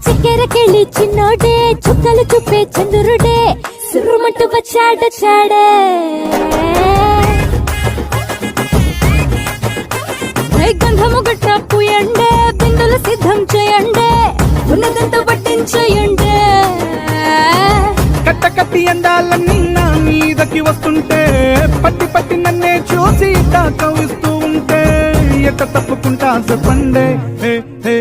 చక్కెరకెళ్ళి చిన్నోడే చుక్కలు చూపే చంద్రుడే సురుమంటూ వచ్చాడే గంధము గట్ట పూయండే బిందులు సిద్ధం చేయండే ఉన్నదంతా పట్టించేయండే కట్ట కట్టి అందాలన్నీ నా మీదకి వస్తుంటే పట్టి పట్టి నన్నే చూసి కవిస్తూ ఉంటే ఎట్ట తప్పుకుంటా చెప్పండే హే హే